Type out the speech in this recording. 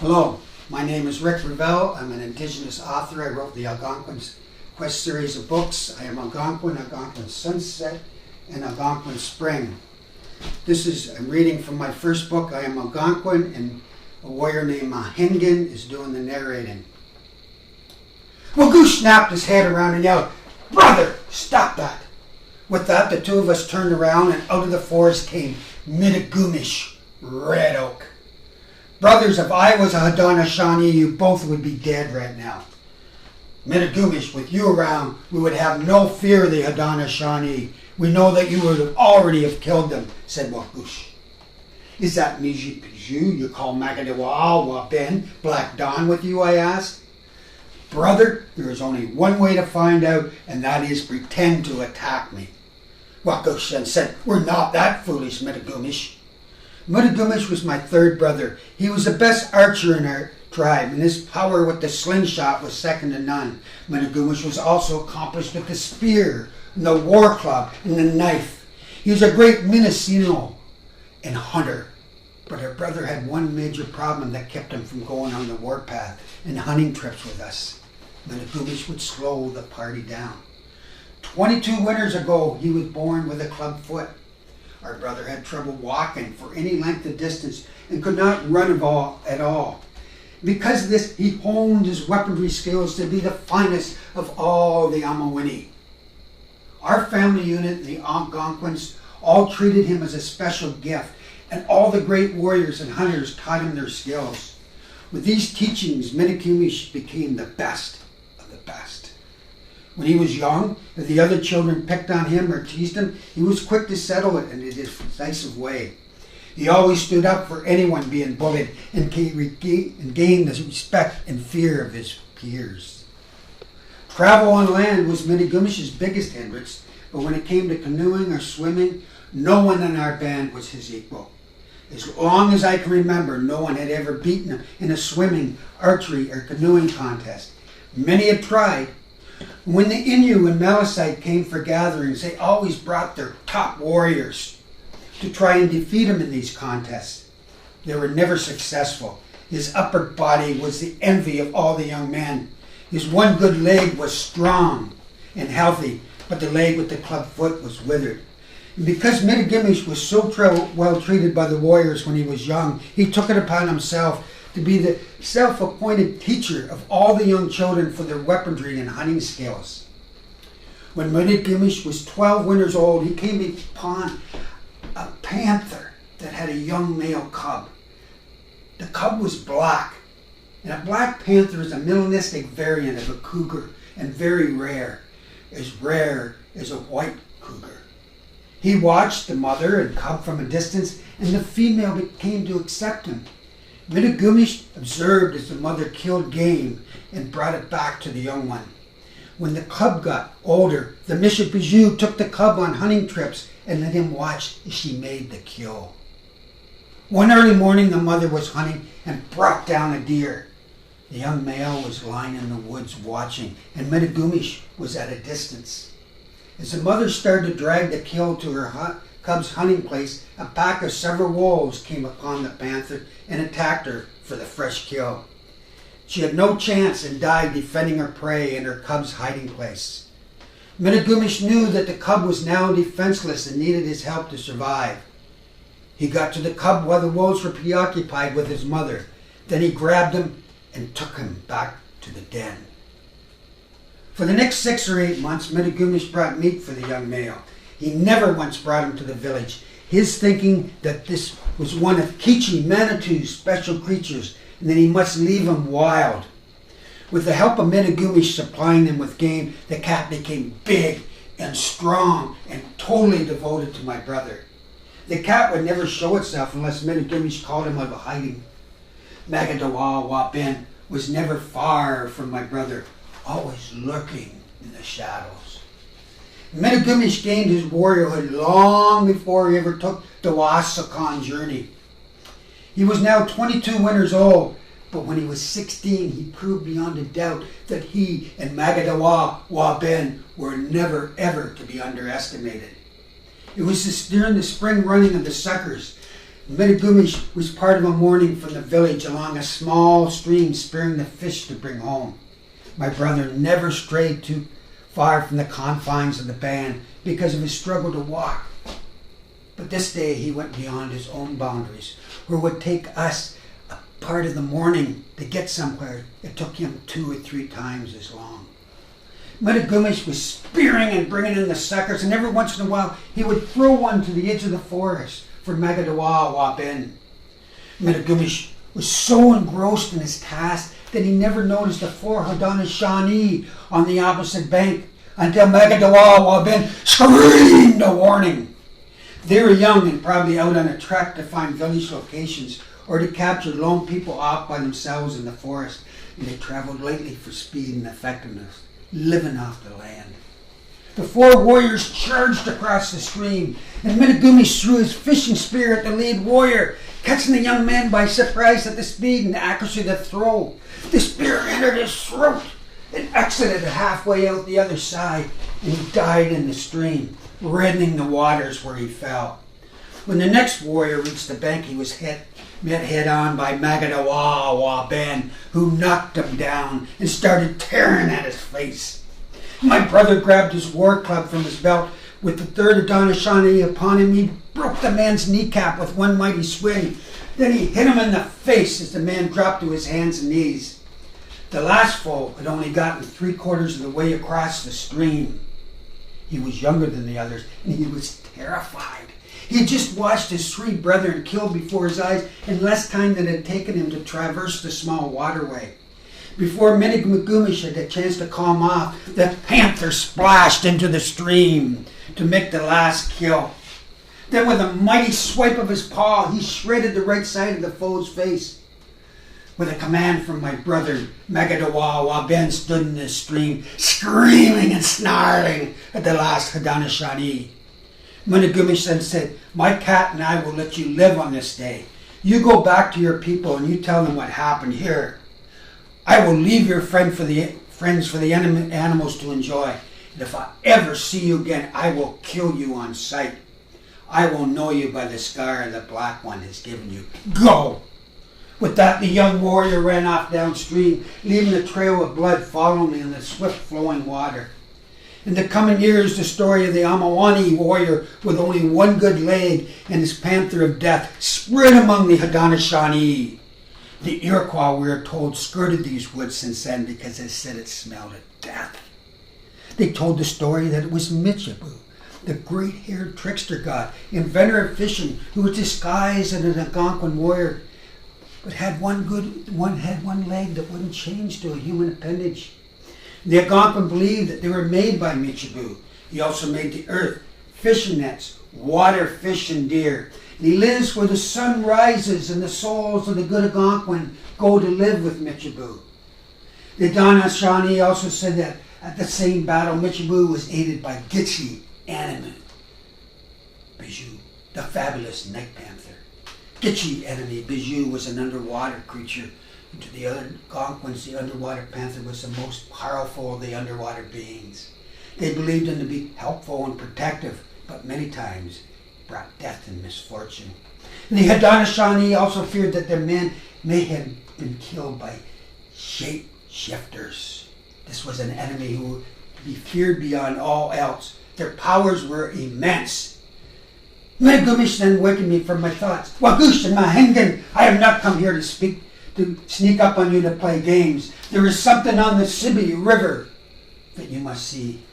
Hello, my name is Revelle. I'm an Indigenous author. I wrote the Algonquin Quest Series of books. I am Algonquin, Algonquin Sunset, and Algonquin Spring. I'm reading from my first book, I Am Algonquin, and a warrior named Mahingen is doing the narrating. Wagoo snapped his head around and yelled, "Brother, stop that!" With that, the two of us turned around and out of the forest came Mitigomij, Red Oak. Brothers, if I was a Haudenosaunee, you both would be dead right now. Mitigomij, with you around, we would have no fear of the Haudenosaunee. We know that you would already have killed them, said Wakush. Is that Mitigomij you call Magadawa Wabin, Black Dawn with you, I asked. Brother, there is only one way to find out, and that is pretend to attack me. Wakush then said, "We're not that foolish, Mitigomij." Mitigomij was my third brother. He was the best archer in our tribe, and his power with the slingshot was second to none. Mitigomij was also accomplished with the spear, and the war club, and the knife. He was a great Minnesino and hunter. But our brother had one major problem that kept him from going on the warpath and hunting trips with us. Mitigomij would slow the party down. 22 winters ago, he was born with a club foot. Our brother had trouble walking for any length of distance and could not run at all. Because of this, he honed his weaponry skills to be the finest of all the Amawini. Our family unit, the Algonquins, all treated him as a special gift, and all the great warriors and hunters taught him their skills. With these teachings, Mitigomij became the best of the best. When he was young, if the other children picked on him or teased him, he was quick to settle it in a decisive way. He always stood up for anyone being bullied and gained the respect and fear of his peers. Travel on land was Mitigomij's biggest hindrance, but when it came to canoeing or swimming, no one in our band was his equal. As long as I can remember, no one had ever beaten him in a swimming, archery, or canoeing contest. Many had tried. When the Innu and Malisite came for gatherings, they always brought their top warriors to try and defeat him in these contests. They were never successful. His upper body was the envy of all the young men. His one good leg was strong and healthy, but the leg with the club foot was withered. And because Mitigomij was so well treated by the warriors when he was young, he took it upon himself to be the self-appointed teacher of all the young children for their weaponry and hunting skills. When Mitigomij was 12 winters old, he came upon a panther that had a young male cub. The cub was black, and a black panther is a melanistic variant of a cougar and very rare as a white cougar. He watched the mother and cub from a distance, and the female came to accept him. Mitigomij observed as the mother killed game and brought it back to the young one. When the cub got older, the Mitigomij took the cub on hunting trips and let him watch as she made the kill. One early morning, the mother was hunting and brought down a deer. The young male was lying in the woods watching, and Mitigomij was at a distance. As the mother started to drag the kill to her cub's hunting place, a pack of several wolves came upon the panther and attacked her for the fresh kill. She had no chance and died defending her prey in her cub's hiding place. Mitigomij knew that the cub was now defenseless and needed his help to survive. He got to the cub while the wolves were preoccupied with his mother. Then he grabbed him and took him back to the den. For the next 6 or 8 months, Mitigomij brought meat for the young male. He never once brought him to the village, his thinking that this was one of Kichi Manitou's special creatures and that he must leave him wild. With the help of Mitigomij supplying them with game, the cat became big and strong and totally devoted to my brother. The cat would never show itself unless Mitigomij called him out of hiding. Magadawa Wabin was never far from my brother, always lurking in the shadows. Mitigomij gained his warriorhood long before he ever took the Wasakan journey. He was now 22 winters old, but when he was 16, he proved beyond a doubt that he and Magadawa Wabin were never ever to be underestimated. It was during the spring running of the suckers Mitigomij was part of a morning from the village along a small stream spearing the fish to bring home. My brother never strayed too far from the confines of the band because of his struggle to walk. But this day he went beyond his own boundaries, where it would take us a part of the morning to get somewhere. It took him 2 or 3 times as long. Mitigomij was spearing and bringing in the suckers, and every once in a while he would throw one to the edge of the forest for Mitigomij. Mitigomij was so engrossed in his task that he never noticed the 4 Haudenosaunee on the opposite bank until Mitigomij screamed a warning. They were young and probably out on a trek to find village locations or to capture lone people off by themselves in the forest, and they traveled lightly for speed and effectiveness, living off the land. The 4 warriors charged across the stream, and Mitigomij threw his fishing spear at the lead warrior, catching the young man by surprise at the speed and accuracy of the throw. The spear entered his throat and exited halfway out the other side, and he died in the stream, reddening the waters where he fell. When the next warrior reached the bank, he was met head-on by Mitigomij, who knocked him down and started tearing at his face. My brother grabbed his war club from his belt. With the 3rd Haudenosaunee upon him, he broke the man's kneecap with one mighty swing. Then he hit him in the face as the man dropped to his hands and knees. The last foe had only gotten 3/4 of the way across the stream. He was younger than the others, and he was terrified. He had just watched his 3 brethren killed before his eyes in less time than it had taken him to traverse the small waterway. Before Mitigomij had a chance to calm off, the panther splashed into the stream to make the last kill. Then with a mighty swipe of his paw, he shredded the right side of the foe's face. With a command from my brother, Mitigomij stood in the stream, screaming and snarling at the last Haudenosaunee. Mitigomij then said, "My cat and I will let you live on this day. You go back to your people and you tell them what happened here. I will leave your friends for the animals to enjoy. And if I ever see you again, I will kill you on sight. I will know you by the scar the Black One has given you. Go!" With that, the young warrior ran off downstream, leaving a trail of blood following in the swift-flowing water. In the coming years, the story of the Am Algonquin warrior with only one good leg and his panther of death spread among the Haudenosaunee. The Iroquois, we are told, skirted these woods since then because they said it smelled of death. They told the story that it was Michibou, the great-haired trickster god, inventor of fishing, who was disguised as an Algonquin warrior, but had one leg that wouldn't change to a human appendage. The Algonquin believed that they were made by Michibou. He also made the earth, fishing nets, water, fish, and deer. And he lives where the sun rises and the souls of the good Algonquin go to live with Michibou. The Haudenosaunee also said that at the same battle, Michibou was aided by Gitche enemy Bijou, the fabulous night panther. Gitche enemy Bijou was an underwater creature. And to the Algonquins, the underwater panther was the most powerful of the underwater beings. They believed him to be helpful and protective, but many times brought death and misfortune. And the Haudenosaunee also feared that their men may have been killed by shape-shifters. This was an enemy who would be feared beyond all else. Their powers were immense. Mitigomij then wakened me from my thoughts. "Wagush and Mahengan, I have not come here to sneak up on you to play games. There is something on the Sibi River that you must see."